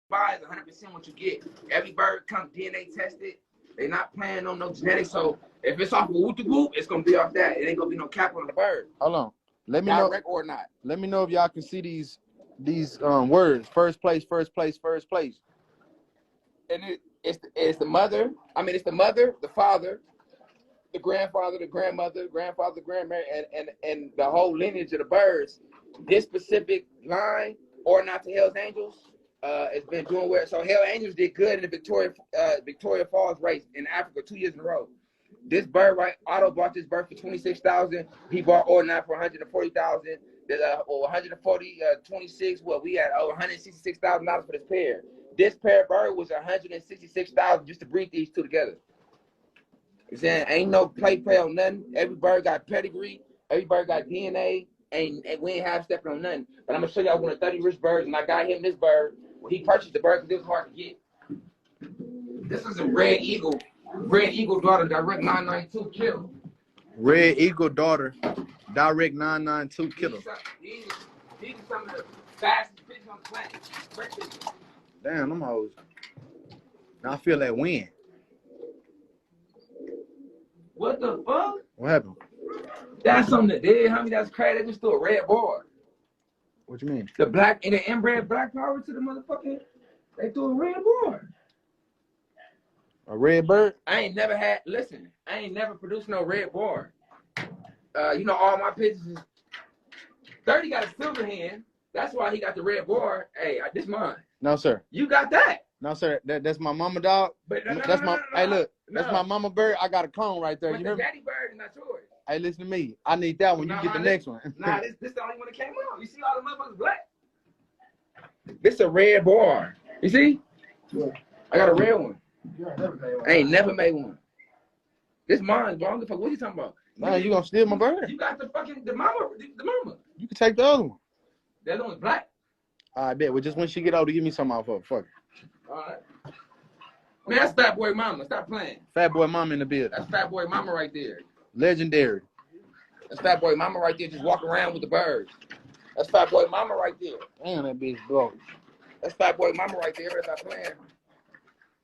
buy is 100% what you get. Every bird comes DNA tested. They not planning on no genetics. So if it's off of whoop whoop, it's gonna be off that. It ain't gonna be no cap on the bird. Hold on. Let me know or not. Let me know if y'all can see these words. First place, first place, first place. And it's the mother. I mean, it's the mother, the father, the grandfather, the grandmother, grandfather, grandmother, and the whole lineage of the birds. This specific line, or not to Hell's Angels, has been doing well. So Hell Angels did good in the Victoria Falls race in Africa 2 years in a row. This bird, right? Otto bought this bird for $26,000. He bought Ordinary for $140,000. Or 140, 26. Well, we had over $166,000 for this pair. This pair of bird was $166,000 just to breed these two together. You saying ain't no play on nothing. Every bird got pedigree. Every bird got DNA. And we ain't half stepping on nothing. But I'm gonna show y'all one of 30 rich birds, and I got him this bird. Well, he purchased the bird because it was hard to get. This is a red eagle daughter, direct 992 kill. Red eagle daughter, direct 992 killer. These are some of the fastest pigeons on the planet. Damn, them hoes. Now I feel that wind. What the fuck? What happened? That's something that did, homie. That's crazy. They just threw a red board. What you mean? The black and the inbred black power to the motherfucking. They threw a red board. A red bird? I ain't never produced no red board. You know, all my pigeons is 30 got a silver hand. That's why he got the red board. Hey, this mine. No, sir. You got that. No, sir. That's my mama dog. But Hey, look. That's my mama bird. I got a clone right there. But you the hear me? daddy bird is not yours. Hey, listen to me. I need that one. You get the next one. Nah, this the only one that came out. You see all the motherfuckers black? This a red board. You see? Yeah. I got a red one. I ain't never made one. This mine, bro. What you talking about? Man, you gonna steal my bird? You got the mama. You can take the other one. The other one's black. I bet. Well, just when she get older, give me some off her. Fuck it. All right. Man, that's Fat Boy Mama. Stop playing. Fat Boy Mama in the building. That's Fat Boy Mama right there. Legendary. That's Fat Boy Mama right there, just walking around with the birds. That's Fat Boy Mama right there. Damn, that bitch broke. That's Fat Boy Mama right there. Stop playing.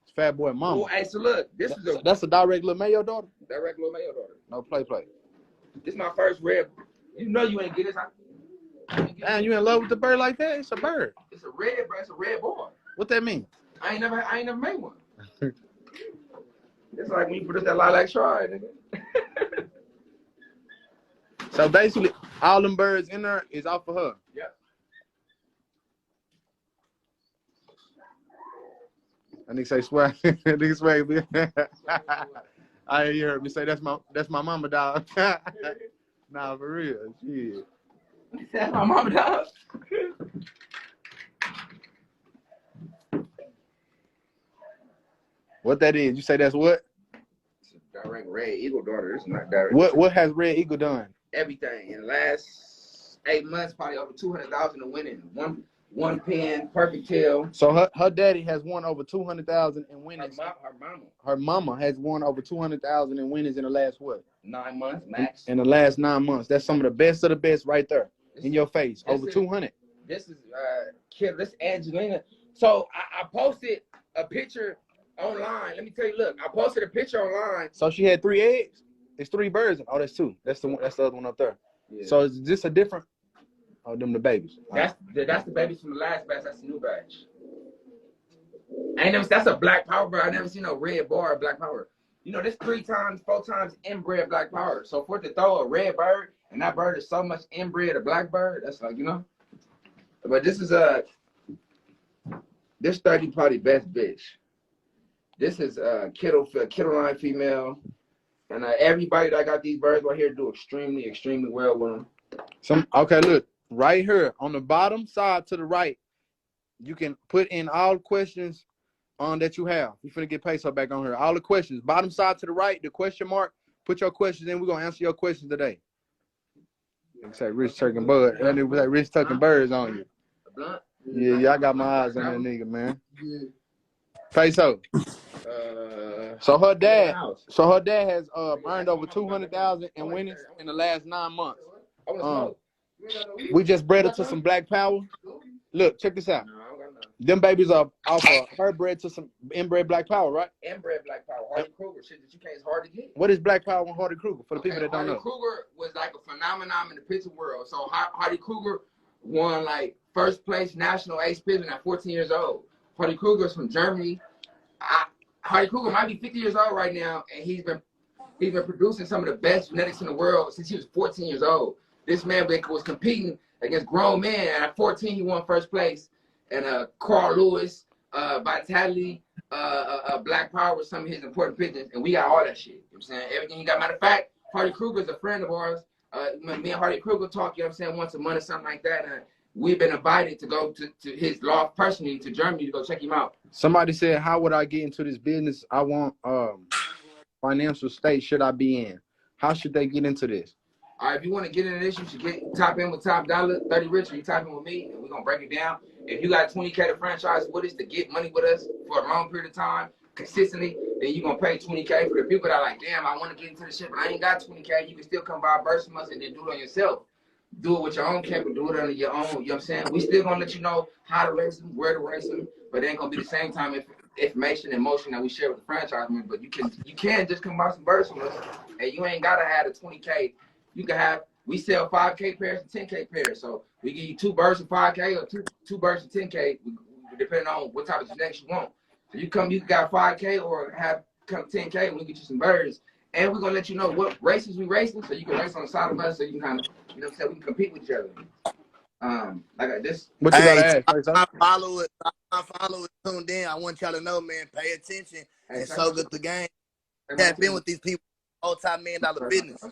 It's Fat Boy Mama. Oh, hey, so look, that's a direct little Mayo daughter? Direct little Mayo daughter. No play. This is my first red. You know you ain't get this. Damn, you in love with the bird like that? It's a bird. It's a red, bro. It's a red boy. What that mean? I ain't never made one. It's like when you produce that lilac try, nigga. So basically, all them birds in there is off of her. Yep. I nigga say swag. Nigga swag. I hear heard me say that's my mama dog. Nah, for real. Shit. That's my mama dog. What that is? You say that's what? It's a direct red eagle daughter. It's not direct. What has Red Eagle done? Everything in the last 8 months, probably over 200,000 in winning. One pen, perfect tail. So her daddy has won over 200,000 in winnings. Her mama has won over 200,000 in winnings in the last what? 9 months max. In the last 9 months. That's some of the best right there. In your face. Over 200. This is kid. This Angelina. So I posted a picture online. Let me tell you. Look, I posted a picture online. So she had 3 eggs. It's 3 birds. Oh, that's 2. That's the one. That's the other one up there. Yeah. So is this a different? Oh, them the babies. That's the babies from the last batch. That's the new batch. That's a black power bird. I never seen no red bar black power. You know, this 3 times, 4 times inbred black power. So for it to throw a red bird and that bird is so much inbred a black bird, that's like, you know. But this is this 30 probably best bitch. This is Kittle line female. And everybody that got these birds right here do extremely, extremely well with them. Okay, look. Right here on the bottom side to the right, you can put in all questions that you have. We're finna get Peso back on here. All the questions. Bottom side to the right, the question mark. Put your questions in. We're going to answer your questions today. It's like Rich Tucking Bud. That nigga was like Rich Tucking Birds on you. Yeah, I got my eyes on that nigga, man. Peso. So her dad has earned over 200,000 in winnings in the last 9 months. We just bred her to some black power. Look, check this out. Them babies are off of her bred to some inbred Black Power, right? Inbred Black Power, Hardy Kruger, shit that you can't, it's hard to get. What is Black Power and Hardy Kruger for the people that don't Hardy know? Kruger was like a phenomenon in the pigeon world. So Hardy Kruger won like first place national ace pigeon at 14 years old. Hardy Kruger is from Germany. Hardy Kruger might be 50 years old right now, and he's been producing some of the best genetics in the world since he was 14 years old. This man was competing against grown men, and at 14 he won first place. And Carl Lewis, Vitality, Black Power with some of his important pigeons, and we got all that shit. You know what I'm saying? Everything he got. Matter of fact, Hardy Kruger is a friend of ours. Me and Hardy Kruger talk, you know what I'm saying, once a month or something like that. And we've been invited to go to his loft personally to Germany to go check him out. Somebody said, how would I get into this business? I want financial state should I be in? How should they get into this? All right, if you want to get into this, you should top in with Top Dollar, 30 Rich, or you top in with me, and we're going to break it down. If you got 20K to franchise with us to get money with us for a long period of time, consistently, then you're going to pay 20K. For the people that are like, damn, I want to get into this shit, but I ain't got 20K, you can still come buy a burst from us and then do it on yourself. Do it with your own capital, do it under your own, you know what I'm saying? We still going to let you know how to race them, where to race them, but it ain't going to be the same time information and motion that we share with the franchise members. But you can just come buy some bursts from us, and you ain't got to have the 20K. You can have, we sell 5K pairs and 10K pairs. So we give you 2 birds of 5K or two birds of 10K, depending on what type of genetics you want. So you got 5K or have come 10K, and we get you some birds. And we're gonna let you know what races we racing, so you can race on the side of us, so you can kind of, you know what I'm saying, we can compete with each other. Like this. What you gotta ask? My followers tuned in. I want y'all to know, man, pay attention and so good the game. Tap in with these people, multi-million-dollar business.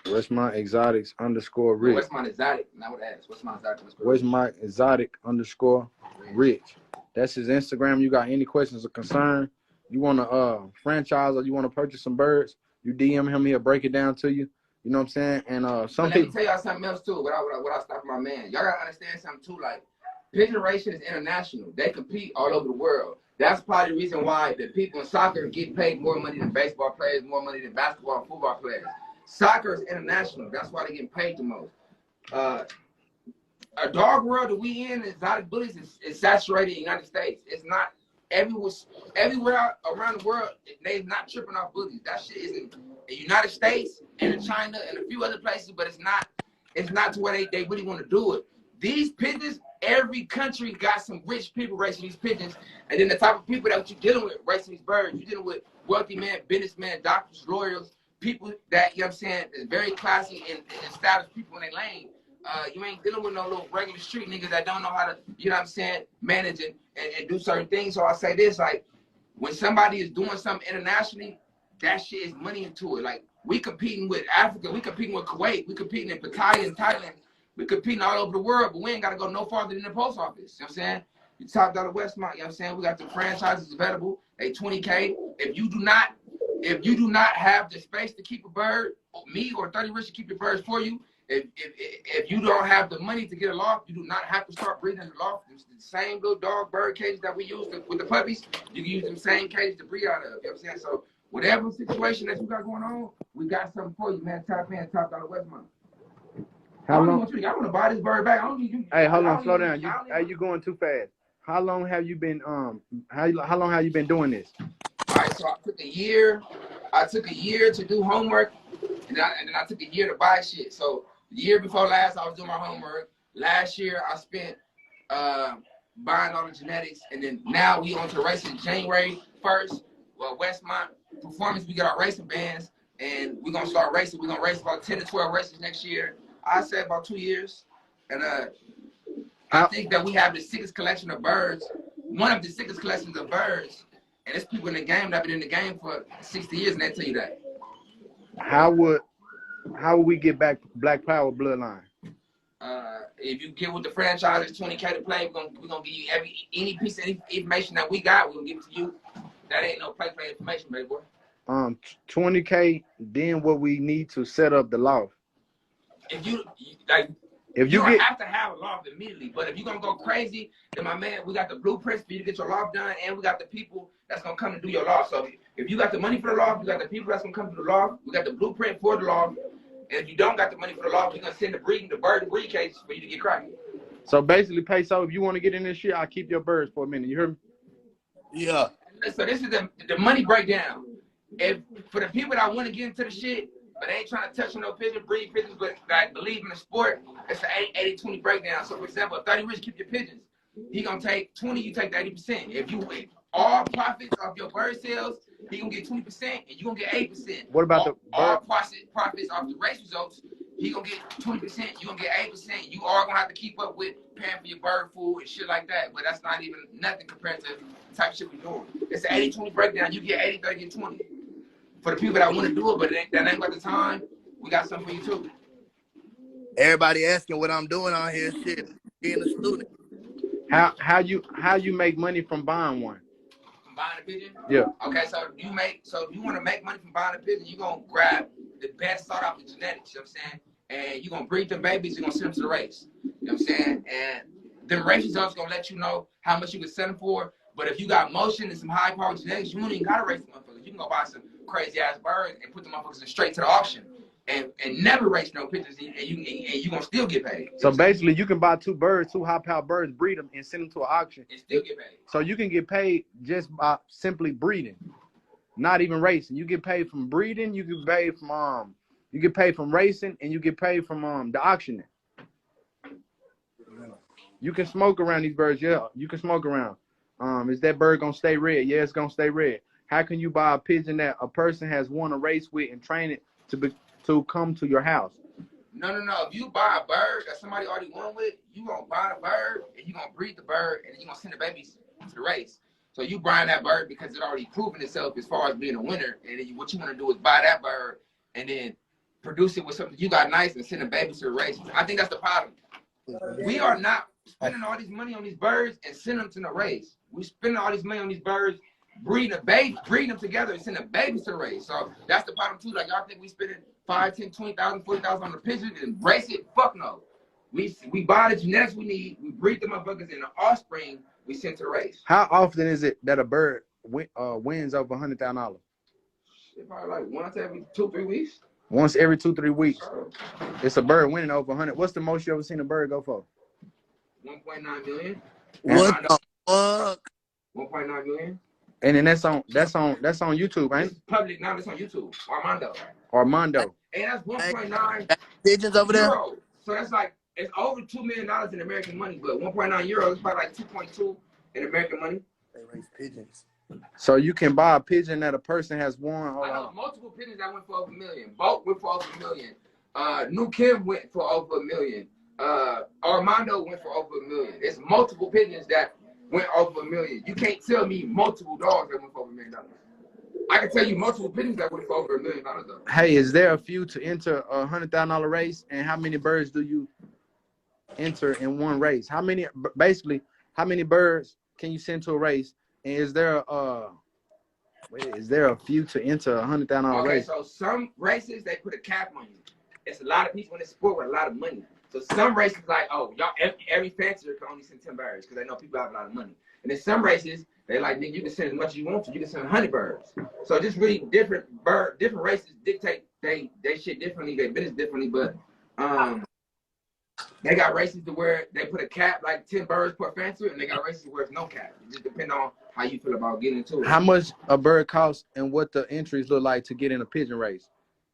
Westmont Exotics _ Rich. Westmont Exotic, not what ass. Westmont Exotic. Westmont Exotic _ Rich. That's his Instagram. You got any questions or concern? You want to franchise or you want to purchase some birds? You DM him, he'll break it down to you. You know what I'm saying? And let me tell y'all something else too. Without stopping my man, y'all gotta understand something too. Like pigeon racing is international. They compete all over the world. That's probably the reason why the people in soccer get paid more money than baseball players, more money than basketball and football players. Soccer is international. That's why they get paid the most. A dog world that we in, exotic bullies, is saturated in the United States. It's not everywhere around the world. They're not tripping off bullies. That shit is in the United States and in China and a few other places, but it's not to where they really want to do it. These pigeons, every country got some rich people racing these pigeons, and then the type of people that you're dealing with racing these birds, you're dealing with wealthy men, businessmen, doctors, lawyers, people that, you know what I'm saying, is very classy and established people in their lane. You ain't dealing with no little regular street niggas that don't know how to, you know what I'm saying, manage and do certain things. So I say this, like, when somebody is doing something internationally, that shit is money into it. Like, we competing with Africa, we competing with Kuwait, we competing in Pattaya and Thailand, we competing all over the world, but we ain't got to go no farther than the post office. You know what I'm saying? You Top Dollar Westmont, you know what I'm saying? We got the franchises available, they 20K. If you do not have the space to keep a bird, me or 30 Rich to keep your birds for you, if you don't have the money to get a loft, you do not have to start breeding in the loft. It's the same little dog bird cages that we use with the puppies. You can use them same cages to breed out of. You know what I'm saying? So whatever situation that you got going on, we got something for you, man. Top Dollar Westmont. How long? I want to buy this bird back. I don't need you. Hey, hold on, slow down. You going too fast. How long have you been how long have you been doing this? All right, so I took a year. To do homework, and then I took a year to buy shit. So the year before last, I was doing my homework. Last year, I spent buying all the genetics, and then now we on to racing January 1st. Well, Westmont Performance, we got our racing bands, and we're gonna start racing. We're gonna race about 10 to 12 races next year. I say about 2 years, and I think that we have the sickest collection of birds, one of the sickest collections of birds, and there's people in the game that have been in the game for 60 years, and they tell you that. How would we get back Black Power bloodline? If you get with the franchise, 20K to play, we're gonna give you any piece of information that we got, we're gonna give it to you. That ain't no play information, baby boy. 20K, then what we need to set up the loft. If you don't have to have a loft immediately, but if you're gonna go crazy, then my man, we got the blueprints for you to get your loft done, and we got the people that's gonna come and do your loft. So if you got the money for the loft, you got the people that's gonna come to the loft, we got the blueprint for the loft. And if you don't got the money for the loft, we're gonna send the bird to breed cages for you to get cracking. So basically, Peso, if you want to get in this shit, I'll keep your birds for a minute. You hear me? Yeah. So this is the money breakdown. If for the people that want to get into the shit, but they ain't trying to touch on no pigeon, breed pigeons, but like believe in the sport, it's an 80-20 breakdown. So for example, if 30 rich keep your pigeons, he gonna take 20, you take the 80%. If you all profits off your bird sales, he gonna get 20% and you gonna get 8%. What about all profits off the race results? He gonna get 20%, you gonna get 8%. You are gonna have to keep up with paying for your bird food and shit like that. But that's not even nothing compared to the type of shit we doing. It's an 80-20 breakdown. You get 80, 30, get 20. For the people that want to do it, but that ain't about the time, we got something for you too. Everybody asking what I'm doing on here, shit. Being a student. How you make money from buying one? From buying a pigeon? Yeah. Okay, so if you want to make money from buying a pigeon, you're gonna grab the best start off with genetics, you know what I'm saying? And you're gonna breed them babies, you're gonna send them to the race. You know what I'm saying? And them race results gonna let you know how much you can sell them for. But if you got motion and some high power genetics, you don't even gotta race the motherfuckers. You can go buy some crazy ass birds and put the motherfuckers straight to the auction. And never race no pigeons, and you gonna still get paid. So basically, you can buy two high-powered birds, breed them, and send them to an auction. And still get paid. So you can get paid just by simply breeding, not even racing. You get paid from breeding. You get paid from racing, and you get paid from the auctioning. You can smoke around these birds. Yeah, you can smoke around. Is that bird gonna stay red? Yeah, it's gonna stay red. How can you buy a pigeon that a person has won a race with and train it to come to your house? No. If you buy a bird that somebody already won with, you gonna buy the bird and you gonna breed the bird and then you gonna send the babies to the race. So you buying that bird because it already proven itself as far as being a winner. And then what you want to do is buy that bird and then produce it with something you got nice and send the babies to the race. I think that's the problem. We are not spending all this money on these birds and send them to the race. We spending all this money on these birds, breeding them together and send the babies to the race. So that's the problem too. Like y'all think we spending 5, 10, 20,000, 40,000 on the pigeon and race it? Fuck no. We buy the genetics we need, we breed the motherfuckers, in the offspring we send to the race. How often is it that a bird wins over $100,000? Probably like once every 2-3 weeks. Once every 2-3 weeks. It's a bird winning over 100. What's the most you ever seen a bird go for? 1.9 million. What the fuck? 1.9 million. And then that's on YouTube, ain't it? It's public now. It's on YouTube. Armando. And that's 1.9 pigeons over there. Euro. So that's like it's over $2 million in American money, but 1.9 euros is probably like 2.2 in American money. They raise pigeons. So you can buy a pigeon that a person has won. I know multiple pigeons that went for over $1 million. Boat went for over $1 million. New Kim went for over $1 million. Armando went for over $1 million. It's multiple pigeons that went over $1 million. You can't tell me multiple dogs that went for over $1 million. I can tell you multiple pigeons that went for over $1 million though. Hey, is there a few to enter a $100,000 race? And how many birds do you enter in one race? How many birds can you send to a race? And is there a few to enter a $100,000 race? Okay, so some races they put a cap on you. It's a lot of people in the sport with a lot of money. So some races like, oh, y'all, every fancier can only send 10 birds because they know people have a lot of money. And then some races they like, nigga, you can send as much as you want to. You can send 100 birds. So just really different races dictate they shit differently, they business differently. But they got races to where they put a cap like 10 birds per fancier, and they got races where it's no cap. It just depends on how you feel about getting into it. How much a bird costs and what the entries look like to get in a pigeon race?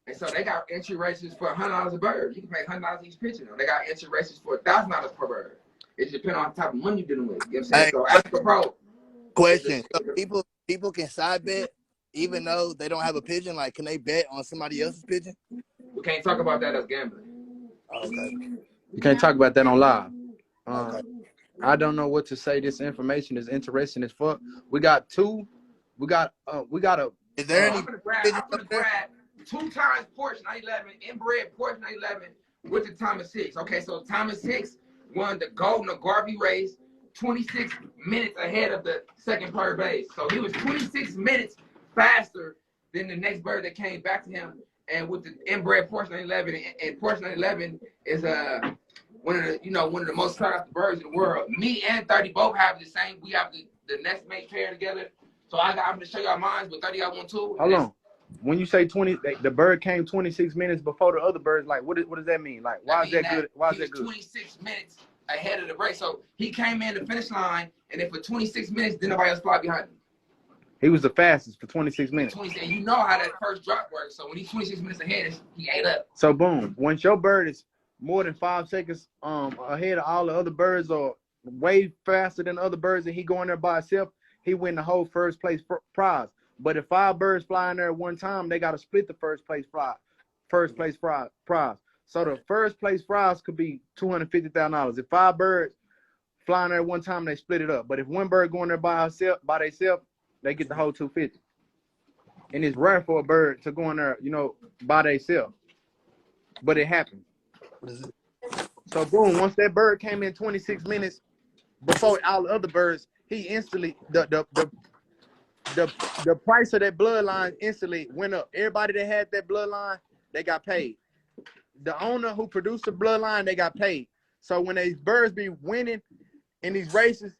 And so they got entry races for $100 a bird. You can pay $100 each pigeon. They got entry races for $1,000 per bird. It just depends on the type of money you're dealing with. You know what I'm saying? So ask the pro. Question. So people can side bet even though they don't have a pigeon. Like, can they bet on somebody else's pigeon? We can't talk about that as gambling. Okay. You can't talk about that on live. Okay. I don't know what to say. This information is interesting as fuck. We got a. Is there any? I'm gonna grab 2 times Porsche 911, inbred Porsche 911 with the Thomas 6. Okay, so Thomas 6 won the Golden Garvey race 26 minutes ahead of the second bird base. So he was 26 minutes faster than the next bird that came back to him. And with the inbred Porsche 911, and Porsche 911 is one of the most sought after birds in the world. Me and 30 both have the same. We have the next mate pair together. So I'm gonna show y'all mine, but 30 got one too. Hold on. When you say 20, the bird came 26 minutes before the other birds. Like, what does that mean? Like, why is that good? Why is that good? 26 minutes ahead of the race. So he came in the finish line, and then for 26 minutes, then nobody else fly behind him. He was the fastest for 26 minutes. 20, and you know how that first drop works. So when he's 26 minutes ahead, he ate up. So boom, once your bird is more than 5 seconds ahead of all the other birds, or way faster than other birds, and he going there by himself, he win the whole first place prize. But if 5 birds fly in there at one time, they got to split the first place prize. So the first place prize could be $250,000. If 5 birds flying there at one time, they split it up. But if one bird going there by themselves, they get the whole 250. And it's rare for a bird to go in there, by themselves. But it happened. So boom, once that bird came in 26 minutes before all the other birds, he instantly the price of that bloodline instantly went up. Everybody that had that bloodline, they got paid. The owner who produced the bloodline, they got paid. So when these birds be winning in these races,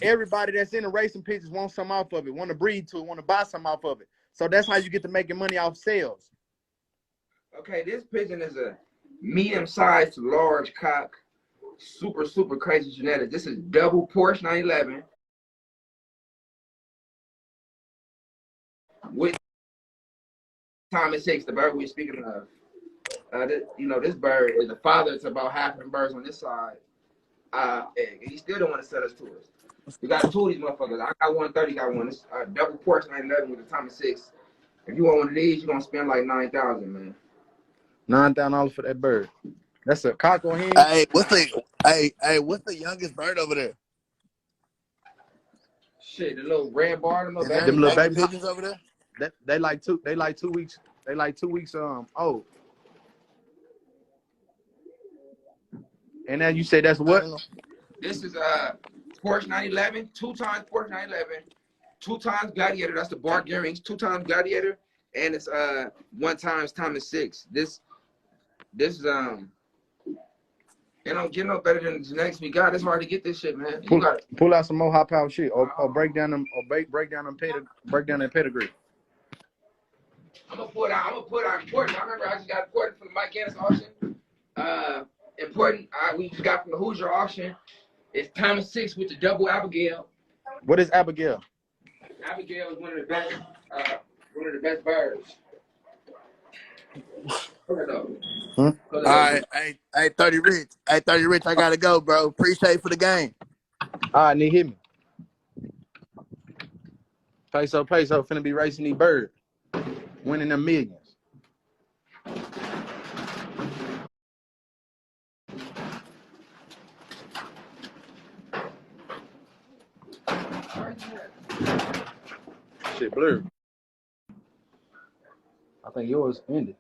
everybody that's in the racing pictures wants some off of it, want to breed to it, want to buy some off of it. So that's how you get to making money off sales. Okay, this pigeon is a medium-sized to large cock, super crazy genetics. This is double Porsche 911 with Thomas Hicks, the bird we're speaking of. This bird is the father to about half of the birds on this side. He still don't want to sell us to us. We got 2 of these motherfuckers. I got 130, got one. This double Porsche 911 with the Thomas Hicks. If you want one of these, you're gonna spend like $9,000, man. $9,000 for that bird. That's a cock or hen. Hey, what's the youngest bird over there? Shit, the little red bar, them little baby pigeons over there. They like 2 weeks. They like 2 weeks old. And then you say that's what? This is Porsche 911, 2 times Porsche 911, 2 times Gladiator. That's the bark earrings. 2 times Gladiator, and it's 1 times Thomas Hicks. This is it don't get no better than the genetics we got. It's hard to get this shit, man. Pull out some more high power shit, or break down them, break down that pedigree. I'm gonna put out important. I remember I just got important from the Mike Gannis auction. Important. We just got from the Hoosier auction. It's Thomas Hicks with the double Abigail. What is Abigail? Abigail is one of the best birds. All right, hey, 30 Rich. Hey, 30 Rich, I gotta go, bro. Appreciate for the game. All right, need hit me. Peso, finna be racing these birds, winning them millions. Shit blurred. I think yours ended.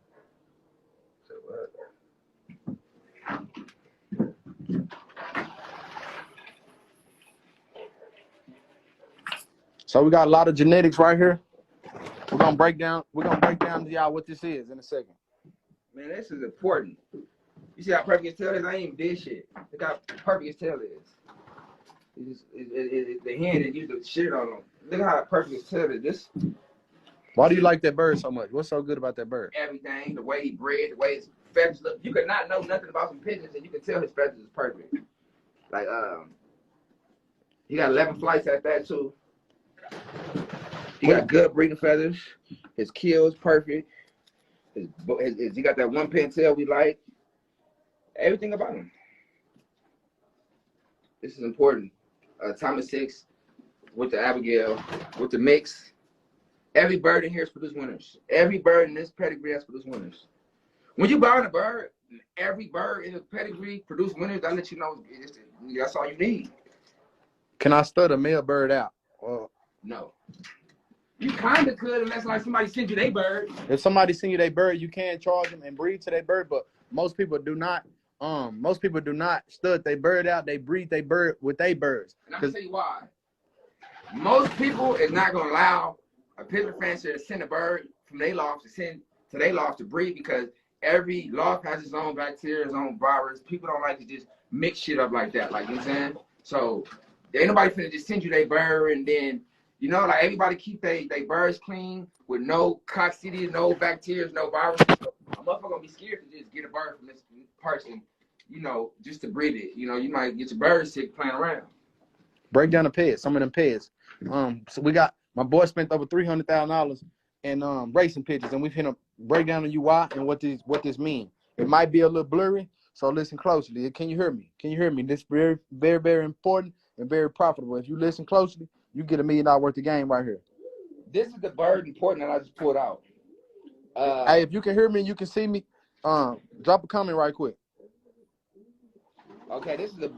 So we got a lot of genetics right here. We're gonna break down to y'all what this is in a second. Man, this is important. You see how perfect his tail is? I ain't even did shit. Look how perfect his tail is. The hen that used the shit on him. Look how perfect his tail is. Why do you like that bird so much? What's so good about that bird? Everything, the way he bred, the way his feathers look. You could not know nothing about some pigeons, and you can tell his feathers is perfect. Like he got 11 flights at that too. He got good breeding feathers. His kill's perfect. He got that 1 pin tail we like. Everything about him. This is important. Thomas Hicks with the Abigail, with the mix. Every bird in here is produced winners. Every bird in this pedigree has produced winners. When you buy a bird, every bird in the pedigree produce winners. I let you know that's all you need. Can I stud a male bird out? No. You kind of could unless like somebody sends you their bird. If somebody send you their bird, you can charge them and breed to their bird, but most people do not. Most people do not stud their bird out. They breed their bird with their birds. And I'm gonna tell you why. Most people is not gonna allow a pigeon fancier to send a bird from their loft to breed, because every loft has its own bacteria, its own virus. People don't like to just mix shit up like that. Like, you know what I'm saying? So ain't nobody finna just send you their bird and then, like everybody keep their birds clean with no coccidia, no bacteria, no viruses. So a motherfucker gonna be scared to just get a bird from this person you know, just to breed it. You know, you might get your bird sick playing around. Break down the pets, some of them pets. So we got my boy spent over $300,000 in racing pictures, and we've hit a break down the UI and what this means. It might be a little blurry, so listen closely. Can you hear me? Can you hear me? This is very, very, very important and very profitable. If you listen closely, you get $1 million worth of game right here. This is the bird important that I just pulled out. Hey, if you can hear me and you can see me, drop a comment right quick. Okay, this is the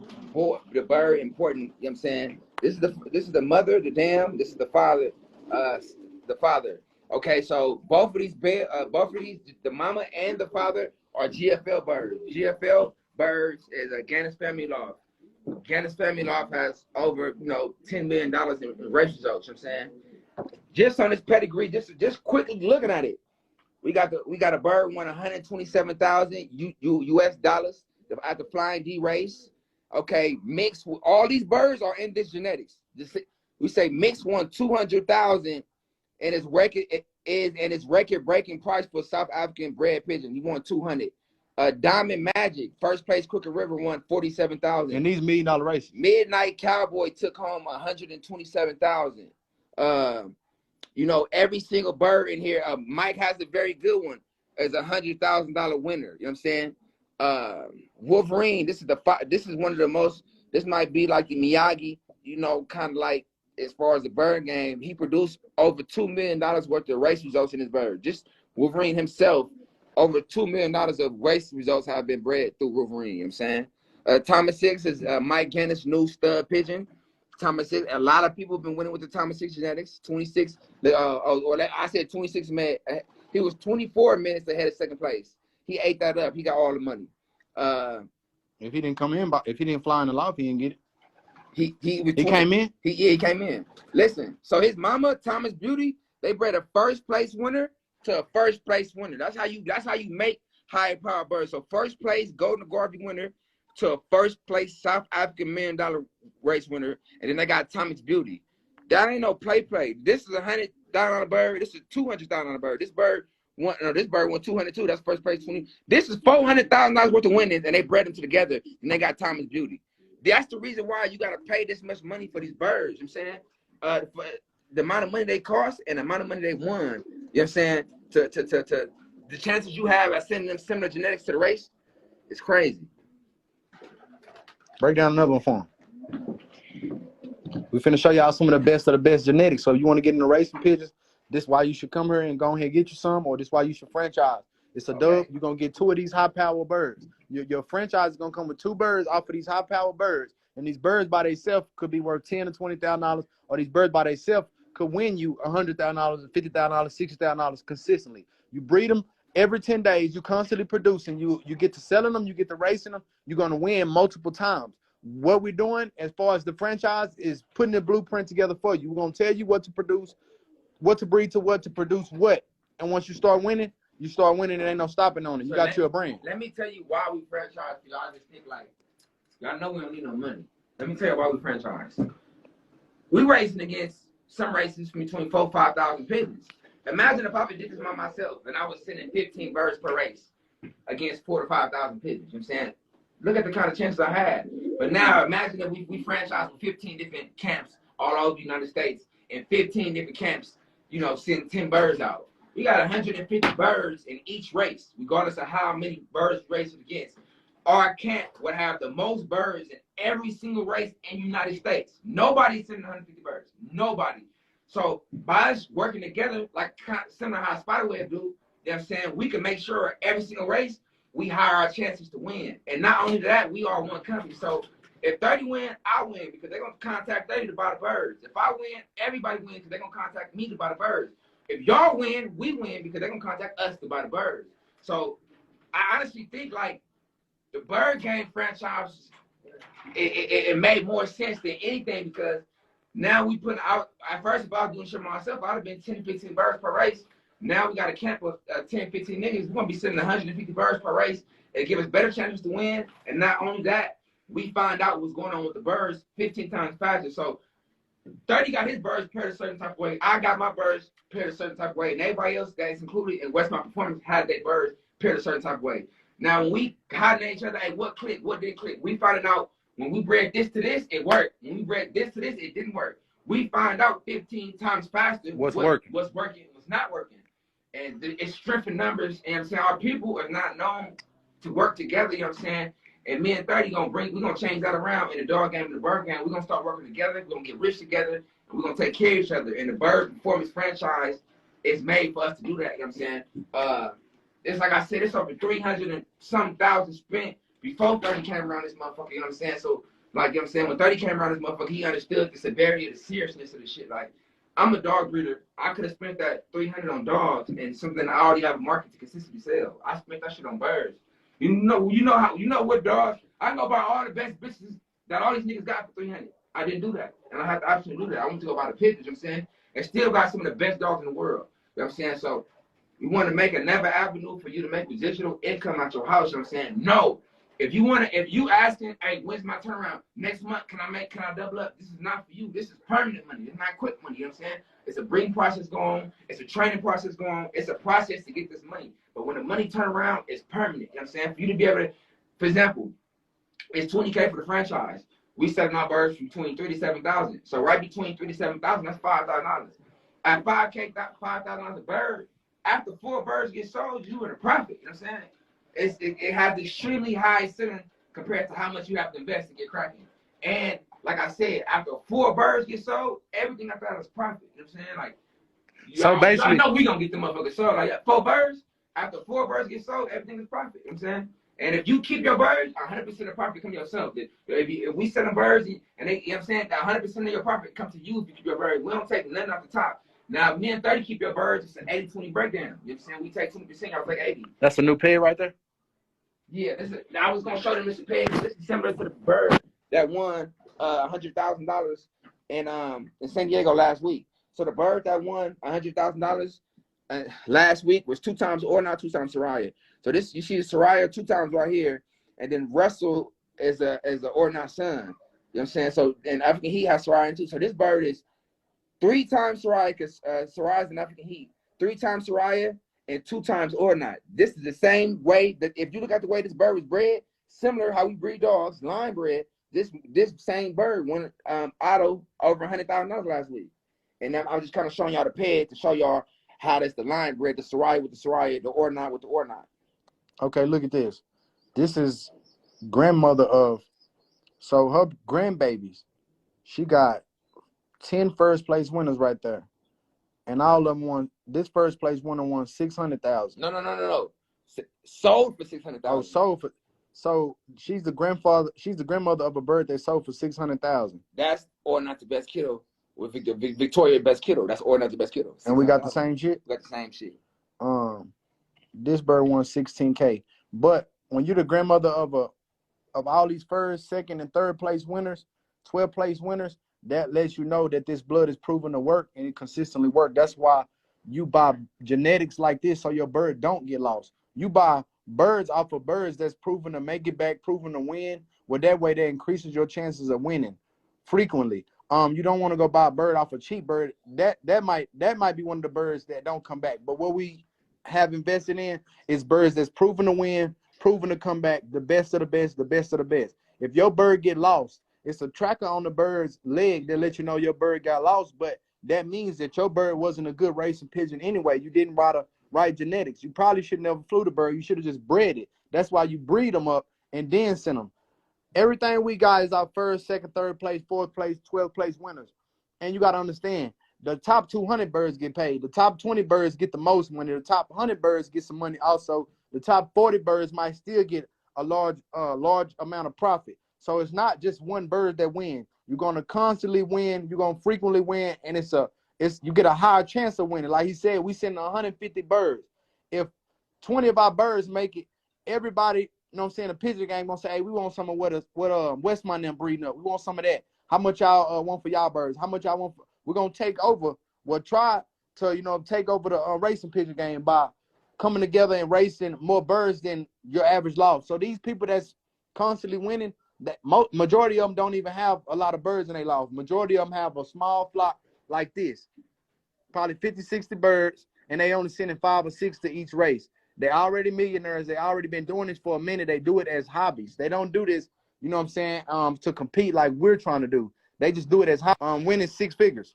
bird important. You know what I'm saying? This is the mother, the dam. This is the father, the father. Okay, so both of these, the mama and the father are GFL birds. GFL birds is a Gannis family loft. Gannis family loft has over $10 million in race results. You know what I'm saying? Just on this pedigree, just quickly looking at it, we got a bird won 127,000 US dollars at the Flying D race. Okay, mixed with all these birds are in this genetics. We say mixed won 200,000, and its record breaking price for South African bred pigeon. He won 200. Diamond Magic, first place Crooked River, won 47,000. And these $1 million races. Midnight Cowboy took home 127,000. Every single bird in here. Mike has a very good one. Is $100,000 winner. You know what I'm saying? Wolverine. This is one of the most. This might be like the Miyagi. Kind of like as far as the bird game. He produced over $2 million worth of race results in his bird. Just Wolverine himself, over $2 million of race results have been bred through Wolverine. You know what I'm saying? Thomas 6 is Mike Gannis' new stud pigeon. Thomas 6. A lot of people have been winning with the Thomas 6 genetics. 26. I said 26 man. He was 24 minutes ahead of second place. He ate that up. He got all the money. If he didn't come in, if he didn't fly in the loft, he didn't get it. He came in. He came in. Listen. So his mama, Thomas Beauty, they bred a first place winner to a first place winner. That's how you make high power birds. So first place Golden Garvey winner to a first place South African $1 million race winner, and then they got Thomas Beauty. That ain't no play. This is $100,000 bird. This is $200,000 bird. This bird won 202. That's first place 20. This is $400,000 worth of winnings, and they bred them together, and they got Thomas Beauty. That's the reason why you gotta pay this much money for these birds. You know what I'm saying? For the amount of money they cost and the amount of money they won. You know what I'm saying? To the chances you have at sending them similar genetics to the race, it's crazy. Break down another one for him. We finna show y'all some of the best genetics. So if you want to get in the racing pigeons, this is why you should come here and go ahead and get you some, or this is why you should franchise. It's a dub. You're going to get 2 of these high-power birds. Your franchise is going to come with 2 birds off of these high-power birds. And these birds by themselves could be worth $10,000 to $20,000, or these birds by themselves could win you $100,000, $50,000, $60,000 consistently. You breed them every 10 days. You constantly producing. You get to selling them. You get to racing them. You're going to win multiple times. What we're doing as far as the franchise is putting the blueprint together for you. We're going to tell you what to produce, what to breed to what, to produce what. And once you start winning, and ain't no stopping on it. You got you a brand. Let me tell you why we franchise. Y'all just think like, y'all know we don't need no money. Let me tell you why we franchise. We racing against some races between 4,000 5,000 pigeons. Imagine if I did this by myself and I was sending 15 birds per race against 4,000 to 5,000 pigeons. You know what I'm saying? Look at the kind of chances I had. But now imagine if we franchise with 15 different camps all over the United States and 15 different camps, send 10 birds out. We got 150 birds in each race, regardless of how many birds we race against. Our camp would have the most birds in every single race in the United States. Nobody's sending 150 birds. Nobody. So by us working together, like similar to how Spiderweb do, you know what I'm saying, we can make sure every single race we hire our chances to win. And not only that, we are one company. So if 30 win, I win because they're going to contact 30 to buy the birds. If I win, everybody wins because they're going to contact me to buy the birds. If y'all win, we win because they're going to contact us to buy the birds. So I honestly think like the bird game franchise, it made more sense than anything because now we put out, at first if I was doing shit myself, I'd have been 10 to 15 birds per race. Now we got a camp of 10, 15 niggas. We're going to be sending 150 birds per race. It give us better chances to win. And not only that, we find out what's going on with the birds 15 times faster. So 30 got his birds paired a certain type of way. I got my birds paired a certain type of way. And everybody else that's included in Westmont Performance had their birds paired a certain type of way. Now, when we hollering at each other, hey, what clicked, what didn't click? We finding out when we bred this to this, it worked. When we bred this to this, it didn't work. We find out 15 times faster what's working, what's not working. And it's strength in numbers. And I'm saying our people are not known to work together, you know what I'm saying? And me and 30 we're gonna change that around in the dog game and the bird game. We're gonna start working together, we're gonna get rich together, and we're gonna take care of each other. And the Bird Performance franchise is made for us to do that, you know what I'm saying? It's like I said, it's over 300 and some thousand spent before 30 came around this motherfucker, you know what I'm saying? So, like, you know what I'm saying? When 30 came around this motherfucker, he understood the severity of the seriousness of the shit. Like, I'm a dog breeder. I could have spent that 300 on dogs and something I already have a market to consistently sell. I spent that shit on birds. You know what dogs? I can go buy all the best bitches that all these niggas got for 300. I didn't do that. And I had the option to do that. I went to go buy the pigeons, you know what I'm saying? And still got some of the best dogs in the world. You know what I'm saying? So, we want to make another avenue for you to make residual income out your house. You know what I'm saying? No. If you asking, hey, when's my turnaround? Next month, can I double up? This is not for you. This is permanent money. It's not quick money. You know what I'm saying? It's a breeding process going on. It's a training process going on. It's a process to get this money. But when the money turn around, it's permanent. You know what I'm saying? For you to be able to, for example, it's $20K for the franchise. We selling our birds from between 3 to 7,000. So right between 3 to 7,000, that's $5,000. At $5K, $5,000 a bird. After 4 birds get sold, you in a profit. You know what I'm saying? It has extremely high ceiling compared to how much you have to invest to get cracking. And like I said, after 4 birds get sold, everything after that is profit. You know what I'm saying? Like, so basically, I know we gonna get the motherfuckers sold. Like 4 birds, after 4 birds get sold, everything is profit. You know what I'm saying? And if you keep your birds, 100% of profit come to yourself. If we sell them birds and they, you know what I'm saying, 100% of your profit comes to you if you keep your birds. We don't take nothing off the top. Now, me and 30 keep your birds. It's an 80-20 breakdown. You know what I'm saying? We take 20%, y'all take 80. That's a new pay right there? Yeah, I was going to show them Mr. Page. This is similar to the bird that won $100,000 in San Diego last week. So the bird that won $100,000 last week was 2 times Orna, 2 times Soraya. So this, you see Soraya 2 times right here, and then Russell is the Orna son. You know what I'm saying? So in African Heat has Soraya too. So this bird is 3 times Soraya, because Soraya's an African Heat. 3 times Soraya and 2 times Ordnat. This is the same way that if you look at the way this bird was bred, similar how we breed dogs, line bred, this same bird won Otto over $100,000 last week. And then I'm just kind of showing y'all the peg to show y'all how that's the line bred, the Soraya with the Soraya, the Ordnat with the Ordnat. Okay, look at this. This is grandmother of, so her grandbabies, she got 10 first place winners right there. And all of them won. This first place winner won 600,000. No. Sold for 600,000. Oh, sold for. So she's the grandmother of a bird that sold for 600,000. That's Ordnat the best kiddo with Victoria best kiddo. That's Ordnat the best kiddo. And we got the same shit. We got the same shit. This bird won 16K. But when you're the grandmother of all these first, second, and third place winners, 12 place winners, that lets you know that this blood is proven to work and it consistently works. That's why you buy genetics like this so your bird don't get lost. You buy birds off of birds that's proven to make it back, proven to win. Well, that way that increases your chances of winning frequently. You don't want to go buy a bird off a cheap bird. That might be one of the birds that don't come back. But what we have invested in is birds that's proven to win, proven to come back, the best of the best, the best of the best. If your bird get lost, it's a tracker on the bird's leg that lets you know your bird got lost, but that means that your bird wasn't a good racing pigeon anyway. You didn't write a right genetics. You probably should never flew the bird. You should have just bred it. That's why you breed them up and then send them. Everything we got is our first, second, third place, fourth place, 12th place winners. And you got to understand, the top 200 birds get paid. The top 20 birds get the most money. The top 100 birds get some money also. The top 40 birds might still get a large amount of profit. So it's not just one bird that wins. You're gonna constantly win. You're gonna frequently win, and you get a higher chance of winning. Like he said, we send 150 birds. If 20 of our birds make it, everybody, you know what I'm saying, the pigeon gang gonna say, hey, we want some of what Westmont them breeding up. We want some of that. How much y'all want for y'all birds? How much y'all want? We're gonna take over. Well, try to take over the racing pigeon game by coming together and racing more birds than your average loft. So these people that's constantly winning, that majority of them don't even have a lot of birds in their loft. Majority of them have a small flock like this, probably 50, 60 birds, and they only sending 5 or 6 to each race. They already millionaires. They already been doing this for a minute. They do it as hobbies. They don't do this, you know what I'm saying, to compete like we're trying to do. They just do it as winning 6 figures.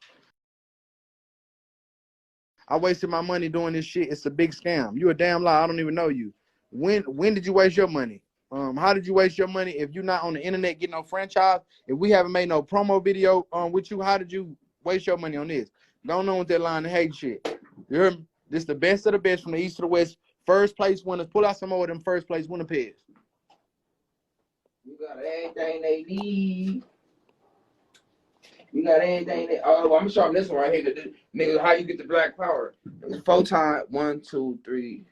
I wasted my money doing this shit. It's a big scam. You a damn lie. I don't even know you. When did you waste your money? How did you waste your money if you're not on the internet getting no franchise? If we haven't made no promo video with you, how did you waste your money on this? Going on with that line of hate shit. You hear me? This the best of the best from the east to the west. First place winners. Pull out some more of them first place winner pairs. You got everything they need. You got anything that, oh, I'm gonna show them this one right here. Nigga, how you get the black power? It's 4 times 1, 2, 3.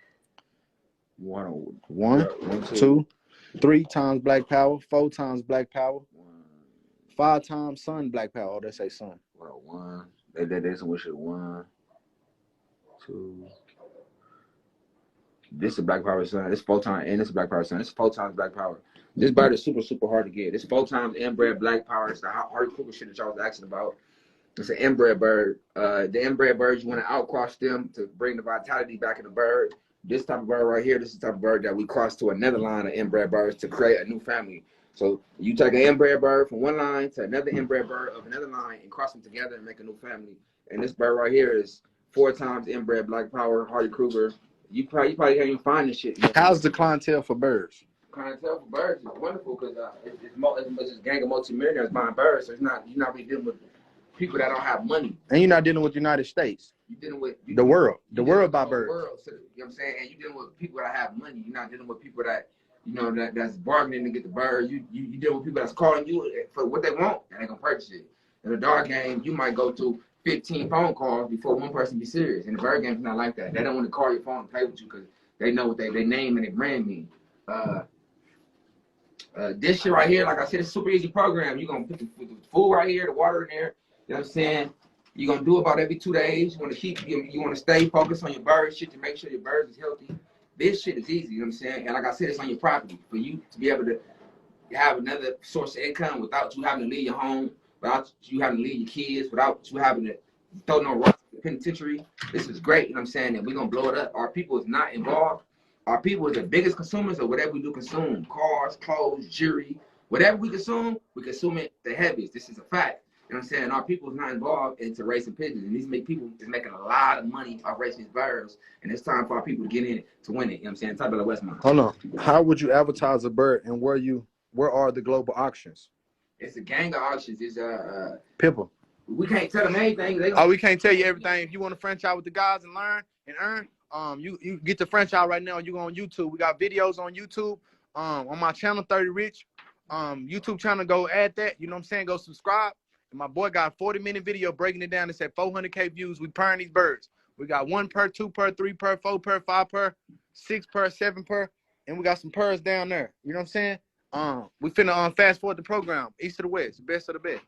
1, 2, 3 times black power. 4 times black power. 5 times sun black power. Oh, they say sun. Well, 1. They some wish it 1, 2. This is black power sun. It's 4 times, and this is black power sun. It's 4 times black power. This bird is super hard to get. It's 4 times inbred black power. It's the hard shit that y'all was asking about. It's an inbred bird. The inbred birds, you want to outcross them to bring the vitality back in the bird. This type of bird right here, this is the type of bird that we cross to another line of inbred birds to create a new family. So you take an inbred bird from one line to another inbred bird of another line and cross them together and make a new family. And this bird right here is 4 times inbred black power, Hardy Kruger. You probably can't even find this shit. How's the clientele for birds? Clientele for birds is wonderful because it's a gang of multimillionaires buying birds. So you're not really dealing with people that don't have money. And you're not dealing with the United States. You're dealing with the world. The world by birds. World, so, you know what I'm saying? And you're dealing with people that have money. You're not dealing with people that, you know, that's bargaining to get the birds. You deal with people that's calling you for what they want and they're gonna purchase it. In a dog game, you might go to 15 phone calls before one person be serious. In the bird game, it's not like that. They don't want to call your phone and play with you because they know what they name and their brand mean. This shit right here, like I said, it's a super easy program. You're gonna put the food right here, the water in there. You know what I'm saying? You're gonna do about every 2 days. You want to stay focused on your bird shit to make sure your birds is healthy. This shit is easy, you know what I'm saying? And like I said, it's on your property for you to be able to have another source of income without you having to leave your home, without you having to leave your kids, without you having to throw no rocks in the penitentiary. This is great, you know what I'm saying? And we're gonna blow it up. Our people is not involved. Our people is the biggest consumers of whatever we do consume. Cars, clothes, jewelry, whatever we consume it the heaviest. This is a fact. You know what I'm saying? Our people is not involved into raising pigeons. And these people is making a lot of money off raising these birds. And it's time for our people to get in it to win it. You know what I'm saying? Talk about Westmont. Hold on. How would you advertise a bird and where are the global auctions? It's a gang of auctions. It's people. We can't tell them anything. We can't tell you everything. If you want to franchise with the guys and learn and earn, you get the franchise right now. You go on YouTube. We got videos on YouTube. On my channel, 30 Rich. YouTube channel, go add that. You know what I'm saying? Go subscribe. And my boy got a 40-minute video breaking it down. It said 400K views. We purring these birds. We got 1 per, 2 per, 3 per, 4 per, 5 per, 6 per, 7 per, and we got some purrs down there. You know what I'm saying? We finna fast forward the program, east to the west, best of the best.